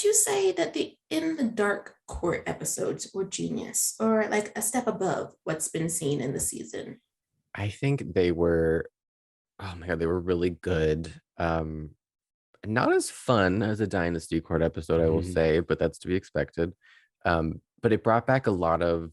would you say that the In the Dark court episodes were genius or like a step above what's been seen in the season? I think they were, oh my God, they were really good. Not as fun as a Dynasty Court episode, I will say, but that's to be expected. But it brought back a lot of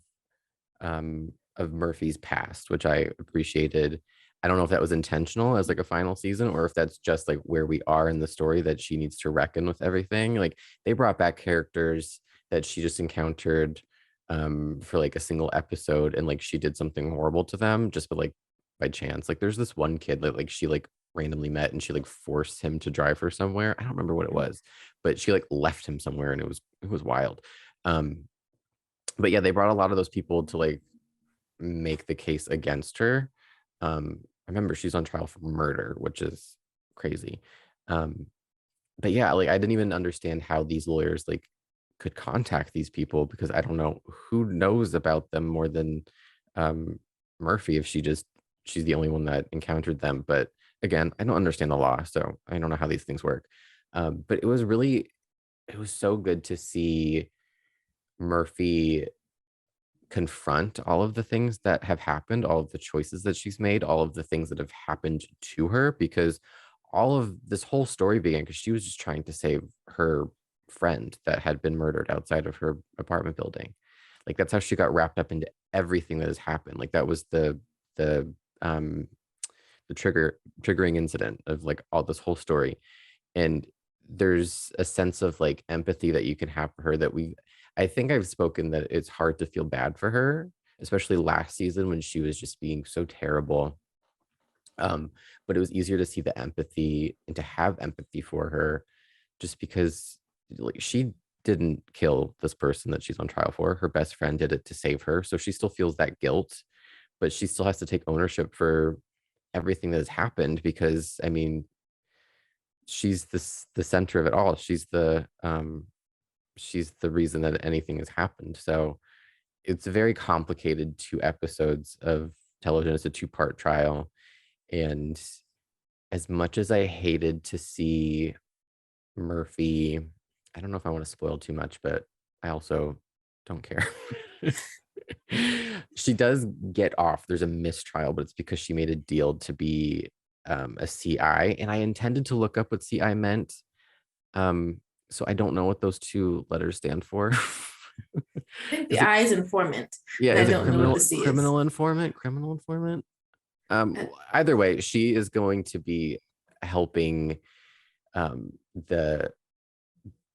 Murphy's past, which I appreciated. I don't know if that was intentional as like a final season or if that's just like where we are in the story that she needs to reckon with everything. Like they brought back characters that she just encountered for like a single episode and like she did something horrible to them just but like by chance. Like there's this one kid that like she like randomly met and she like forced him to drive her somewhere. I don't remember what it was, but she like left him somewhere and it was wild. Um but yeah, they brought a lot of those people to like make the case against her. I remember she's on trial for murder, which is crazy. Um, but yeah, like I didn't even understand how these lawyers like could contact these people because I don't know who knows about them more than um, Murphy if she's the only one that encountered them. But again, I don't understand the law, so I don't know how these things work. But it was so good to see Murphy confront all of the things that have happened, all of the choices that she's made, all of the things that have happened to her, because all of this whole story began because she was just trying to save her friend that had been murdered outside of her apartment building. Like that's how she got wrapped up into everything that has happened. Like that was the um the triggering incident of like all this whole story. And there's a sense of like empathy that you can have for her that I think I've spoken that it's hard to feel bad for her, especially last season when she was just being so terrible. um but it was easier to see the empathy and to have empathy for her just because like she didn't kill this person that she's on trial for. Her best friend did it to save her, so she still feels that guilt, but she still has to take ownership for everything that has happened because I mean she's the center of it all. She's the reason that anything has happened. So it's very complicated 2 episodes of television. It's a two-part trial. And as much as I hated to see Murphy, I don't know if I want to spoil too much, but I also don't care. She does get off. There's a mistrial, but it's because she made a deal to be a CI. And I intended to look up what CI meant. Um, so I don't know what those two letters stand for. I think the Is it I is informant, yeah, and I is it don't know what the C is. criminal informant? Criminal informant? Uh, Either way, she is going to be helping um the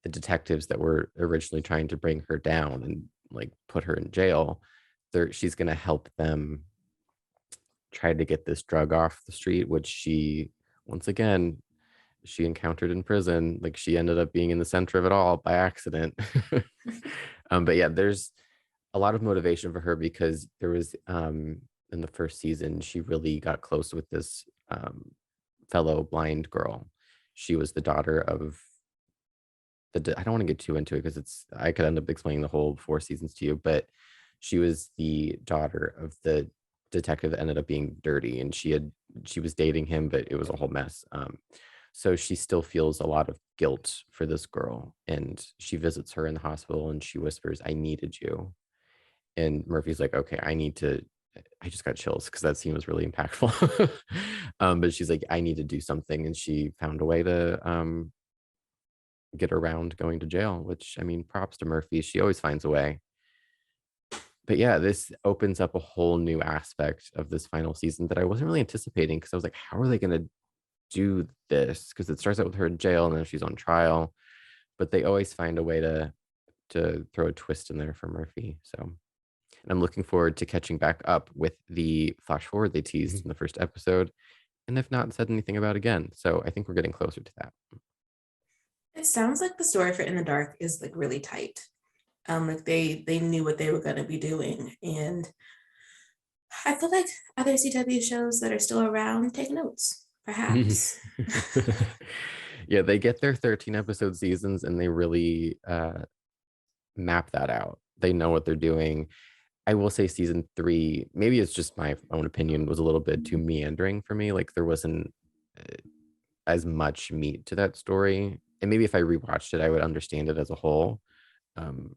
the detectives that were originally trying to bring her down and like put her in jail. She's gonna help them try to get this drug off the street, which she once again she encountered in prison. Like she ended up being in the center of it all by accident. But yeah, there's a lot of motivation for her because there was in the first season she really got close with this fellow blind girl. She was the daughter of I don't want to get too into it because I could end up explaining the whole 4 seasons to you, but she was the daughter of the detective that ended up being dirty, and she was dating him, but it was a whole mess. So she still feels a lot of guilt for this girl, and she visits her in the hospital, and she whispers, "I needed you." And Murphy's like, "Okay, I need to." I just got chills because that scene was really impactful. But she's like, "I need to do something," and she found a way to get around going to jail, which I mean, props to Murphy. She always finds a way. But yeah, this opens up a whole new aspect of this final season that I wasn't really anticipating because I was like, how are they going to do this? Because it starts out with her in jail and then she's on trial, but they always find a way to throw a twist in there for Murphy. So, and I'm looking forward to catching back up with the flash forward they teased in the first episode, and if not said anything about again. So I think we're getting closer to that. it sounds like the story for In the Dark is like really tight. Like they knew what they were going to be doing, and I feel like other CW shows that are still around take notes, perhaps. Yeah, they get their 13 episode seasons and they really map that out. They know what they're doing. I will say season 3, maybe it's just my own opinion, was a little bit too meandering for me. Like there wasn't uh, as much meat to that story. and maybe if I rewatched it, I would understand it as a whole. Um,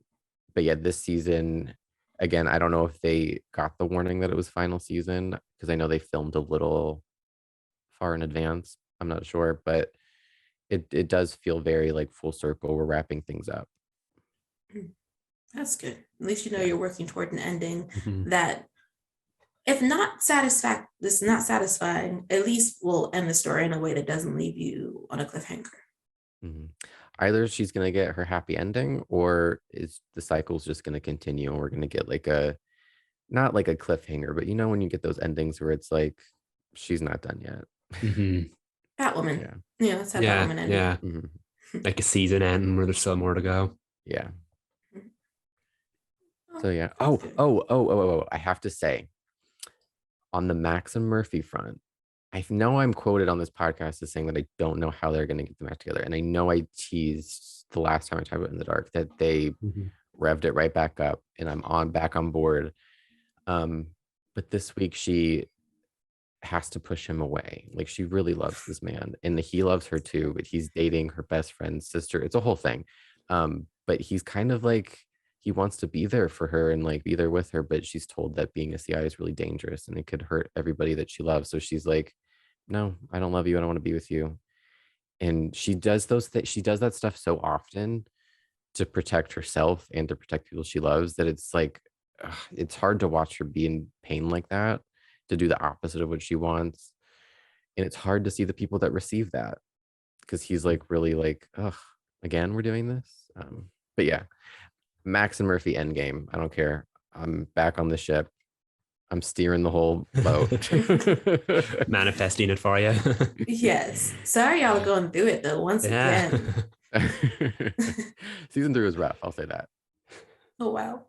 but yeah, this season, again, I don't know if they got the warning that it was final season because I know they filmed a little far in advance. I'm not sure, but it does feel very like full circle. We're wrapping things up. That's good. At least you know Yeah. you're working toward an ending Mhm. that, if not this is not satisfying, at least will end the story in a way that doesn't leave you on a cliffhanger. Mhm. Either she's gonna get her happy ending, or is the cycle's just gonna continue, and we're gonna get like a not like a cliffhanger, but you know when you get those endings where it's like she's not done yet. Mhm. Catwoman. Yeah. Yeah, let's have Yeah, Batwoman ending. yeah. Mhm. Like a season ending where there's still more to go. Yeah. Oh, So yeah. that's Oh, good. I have to say, on the Max and Murphy front, I know I'm quoted on this podcast as saying that I don't know how they're gonna get them back together. And I know I teased the last time I talked about In the Dark that they Mhm. revved it right back up, and I'm back on board. But this week she has to push him away. Like she really loves this man, and he loves her too, but he's dating her best friend's sister. It's a whole thing. But he's kind of like he wants to be there for her and like be there with her, but she's told that being a CI is really dangerous and it could hurt everybody that she loves. So she's like, no, I don't love you. I don't want to be with you. And she does those things. She does that stuff so often to protect herself and to protect people she loves that it's like it's hard to watch her be in pain like that, to do the opposite of what she wants. And it's hard to see the people that receive that because he's like really like, ugh, again we're doing this. But yeah, Max and Murphy endgame, I don't care, I'm back on the ship, I'm steering the whole boat. Manifesting it for you. Yes. Sorry, y'all are going through it though. Once Yeah. again. Season 3 was rough, I'll say that. Oh wow.